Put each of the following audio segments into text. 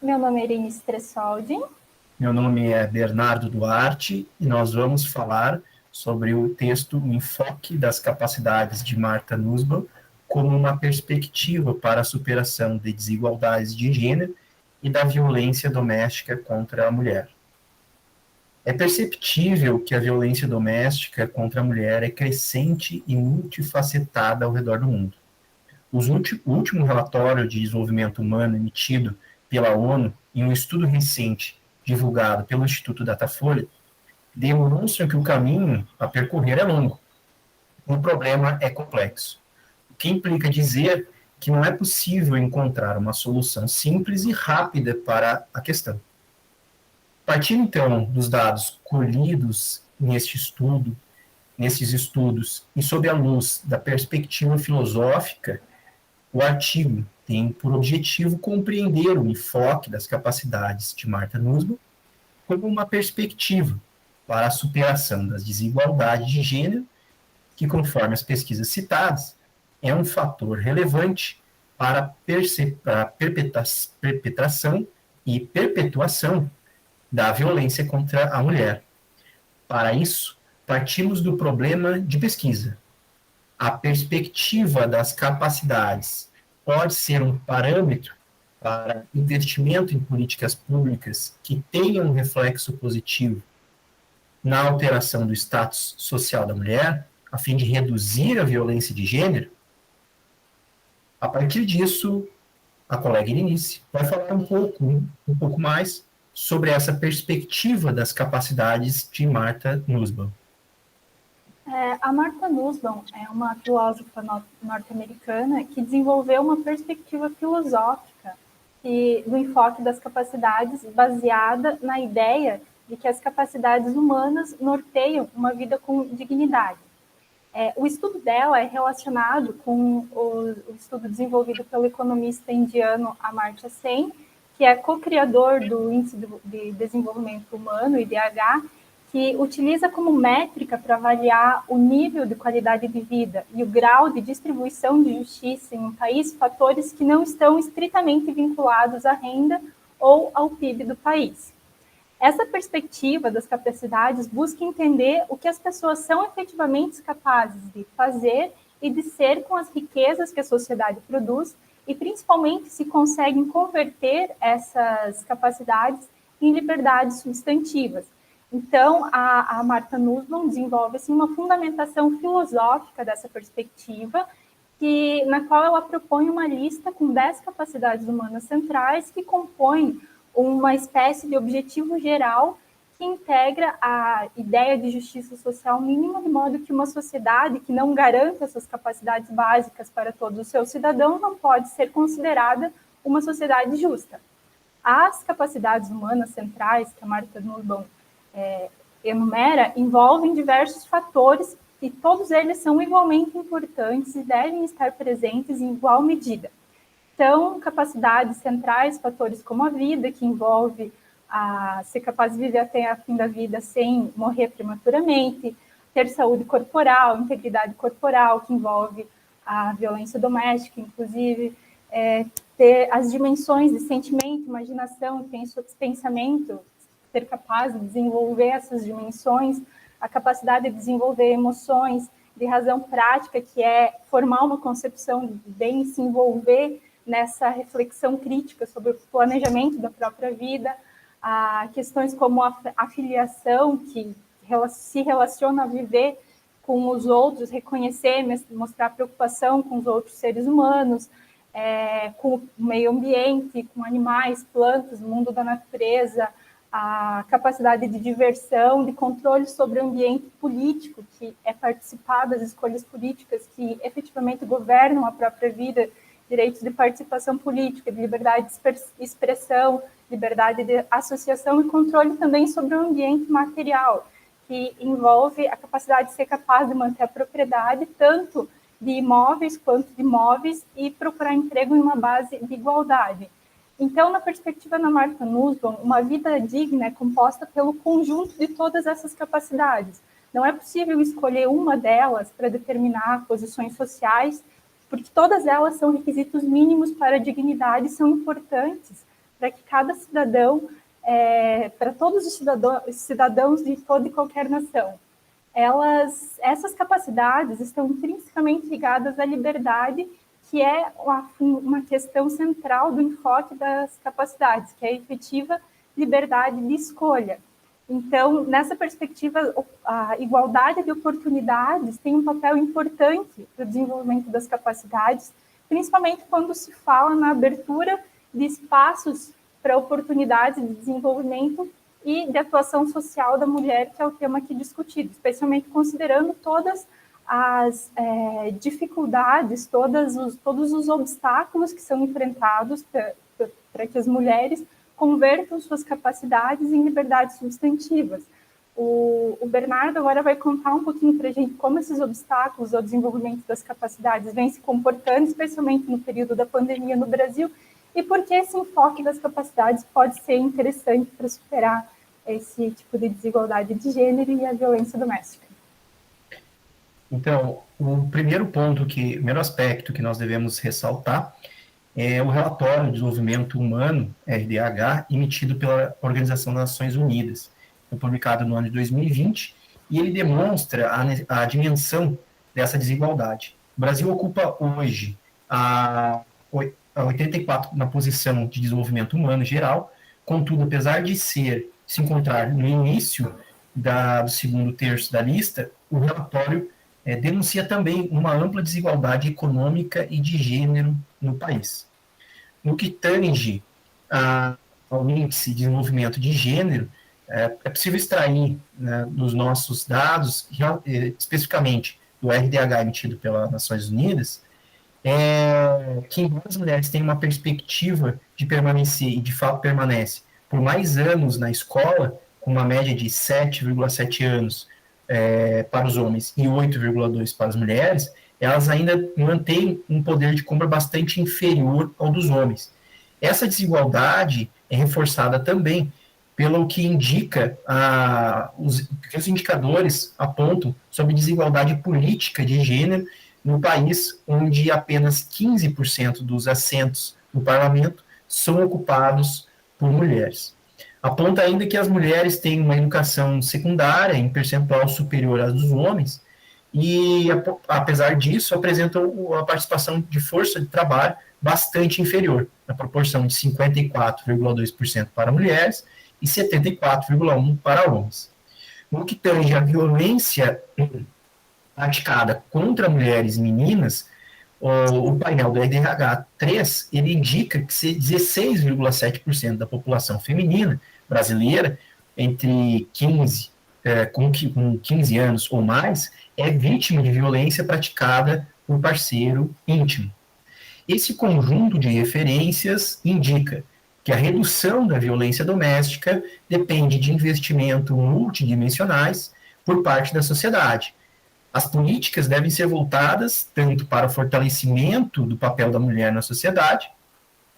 Meu nome é Irene Stressoldi. Meu nome é Bernardo Duarte e nós vamos falar sobre o texto O Enfoque das Capacidades de Martha Nussbaum como uma perspectiva para a superação de desigualdades de gênero e da violência doméstica contra a mulher. É perceptível que a violência doméstica contra a mulher é crescente e multifacetada ao redor do mundo. O último relatório de desenvolvimento humano emitido pela ONU, em um estudo recente divulgado pelo Instituto Datafolha, demonstra que o caminho a percorrer é longo. O problema é complexo, o que implica dizer que não é possível encontrar uma solução simples e rápida para a questão. Partindo, então, dos dados colhidos nesses estudos, e sob a luz da perspectiva filosófica, o artigo tem por objetivo compreender o enfoque das capacidades de Martha Nussbaum como uma perspectiva para a superação das desigualdades de gênero, que, conforme as pesquisas citadas, é um fator relevante para a perpetração e perpetuação da violência contra a mulher. Para isso, partimos do problema de pesquisa. A perspectiva das capacidades pode ser um parâmetro para investimento em políticas públicas que tenham um reflexo positivo na alteração do status social da mulher, a fim de reduzir a violência de gênero. A partir disso, a colega Irenice vai falar um pouco mais sobre essa perspectiva das capacidades de Martha Nussbaum. A Martha Nussbaum é uma filósofa norte-americana que desenvolveu uma perspectiva filosófica do enfoque das capacidades baseada na ideia de que as capacidades humanas norteiam uma vida com dignidade. O estudo dela é relacionado com o estudo desenvolvido pelo economista indiano Amartya Sen, que é co-criador do Índice de Desenvolvimento Humano, IDH, que utiliza como métrica para avaliar o nível de qualidade de vida e o grau de distribuição de justiça em um país, fatores que não estão estritamente vinculados à renda ou ao PIB do país. Essa perspectiva das capacidades busca entender o que as pessoas são efetivamente capazes de fazer e de ser com as riquezas que a sociedade produz e, principalmente, se conseguem converter essas capacidades em liberdades substantivas. Então, a Martha Nussbaum desenvolve assim, uma fundamentação filosófica dessa perspectiva, na qual ela propõe uma lista com 10 capacidades humanas centrais que compõem uma espécie de objetivo geral que integra a ideia de justiça social mínima, de modo que uma sociedade que não garanta essas capacidades básicas para todos os seus cidadãos não pode ser considerada uma sociedade justa. As capacidades humanas centrais que a Martha Nussbaum enumera envolvem diversos fatores e todos eles são igualmente importantes e devem estar presentes em igual medida. Então, capacidades centrais, fatores como a vida, que envolve ser capaz de viver até o fim da vida sem morrer prematuramente, ter saúde corporal, integridade corporal, que envolve a violência doméstica, inclusive, ter as dimensões de sentimento, imaginação, pensamento, ser capaz de desenvolver essas dimensões, a capacidade de desenvolver emoções, de razão prática, que é formar uma concepção de bem e se envolver nessa reflexão crítica sobre o planejamento da própria vida, a questões como a filiação, que se relaciona a viver com os outros, reconhecer, mostrar preocupação com os outros seres humanos, com o meio ambiente, com animais, plantas, o mundo da natureza, a capacidade de diversão, de controle sobre o ambiente político, que é participar das escolhas políticas que efetivamente governam a própria vida, direitos de participação política, de liberdade de expressão, liberdade de associação e controle também sobre o ambiente material, que envolve a capacidade de ser capaz de manter a propriedade, tanto de imóveis quanto de imóveis, e procurar emprego em uma base de igualdade. Então, na perspectiva da Martha Nussbaum, uma vida digna é composta pelo conjunto de todas essas capacidades. Não é possível escolher uma delas para determinar posições sociais, porque todas elas são requisitos mínimos para a dignidade e são importantes para que cada cidadão, para todos os cidadãos de toda e qualquer nação, essas capacidades estão intrinsecamente ligadas à liberdade, que é uma questão central do enfoque das capacidades, que é a efetiva liberdade de escolha. Então, nessa perspectiva, a igualdade de oportunidades tem um papel importante para o desenvolvimento das capacidades, principalmente quando se fala na abertura de espaços para oportunidades de desenvolvimento e de atuação social da mulher, que é o tema aqui discutido, especialmente considerando todas as dificuldades, todos os obstáculos que são enfrentados para que as mulheres convertam suas capacidades em liberdades substantivas. O Bernardo agora vai contar um pouquinho para a gente como esses obstáculos ao desenvolvimento das capacidades vêm se comportando, especialmente no período da pandemia no Brasil, e por que esse enfoque das capacidades pode ser interessante para superar esse tipo de desigualdade de gênero e a violência doméstica. Então, o primeiro aspecto que nós devemos ressaltar é o relatório de desenvolvimento humano, RDH, emitido pela Organização das Nações Unidas. Foi publicado no ano de 2020 e ele demonstra a dimensão dessa desigualdade. O Brasil ocupa hoje a 84 na posição de desenvolvimento humano geral, contudo, apesar de se encontrar no início do segundo terço da lista, o relatório denuncia também uma ampla desigualdade econômica e de gênero no país. No que tange ao índice de desenvolvimento de gênero, é possível extrair, né, dos nossos dados, especificamente do RDH emitido pelas Nações Unidas, que embora as mulheres tenham uma perspectiva de permanecer, e de fato permanece, por mais anos na escola, com uma média de 7,7 anos para os homens e 8,2 para as mulheres, elas ainda mantêm um poder de compra bastante inferior ao dos homens. Essa desigualdade é reforçada também pelo que indica os indicadores apontam sobre desigualdade política de gênero no país, onde apenas 15% dos assentos no parlamento são ocupados por mulheres. Aponta ainda que as mulheres têm uma educação secundária em percentual superior à dos homens e, apesar disso, apresentam a participação de força de trabalho bastante inferior, na proporção de 54,2% para mulheres e 74,1% para homens. No que tange a violência praticada contra mulheres e meninas, o painel do RDH3, ele indica que 16,7% da população feminina brasileira, entre 15 anos ou mais, é vítima de violência praticada por parceiro íntimo. Esse conjunto de referências indica que a redução da violência doméstica depende de investimentos multidimensionais por parte da sociedade. As políticas devem ser voltadas tanto para o fortalecimento do papel da mulher na sociedade,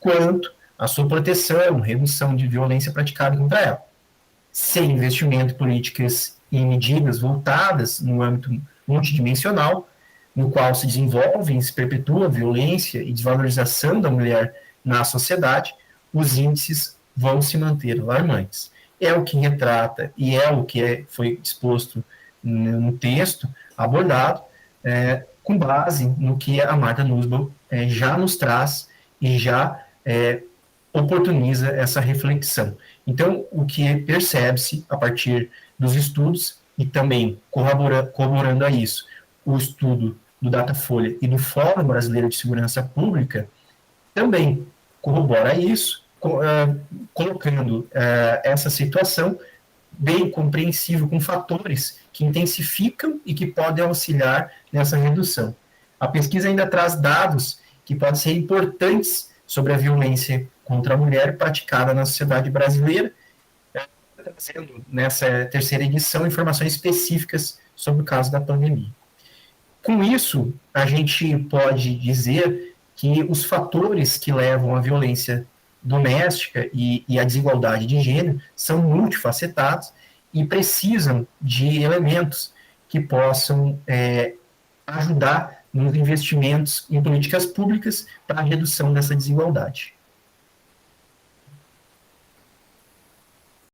quanto a sua proteção, redução de violência praticada contra ela. Sem investimento em políticas e medidas voltadas no âmbito multidimensional, no qual se desenvolve e se perpetua a violência e desvalorização da mulher na sociedade, os índices vão se manter alarmantes. É o que retrata e é o que foi exposto no texto abordado, com base no que a Martha Nussbaum já nos traz e já oportuniza essa reflexão. Então, o que percebe-se a partir dos estudos, e também corroborando a isso, o estudo do Datafolha e do Fórum Brasileiro de Segurança Pública, também corrobora isso, colocando essa situação bem compreensível com fatores que intensificam e que podem auxiliar nessa redução. A pesquisa ainda traz dados que podem ser importantes sobre a violência contra a mulher praticada na sociedade brasileira, trazendo nessa terceira edição informações específicas sobre o caso da pandemia. Com isso, a gente pode dizer que os fatores que levam à violência doméstica e à desigualdade de gênero são multifacetados e precisam de elementos que possam ajudar nos investimentos em políticas públicas para a redução dessa desigualdade.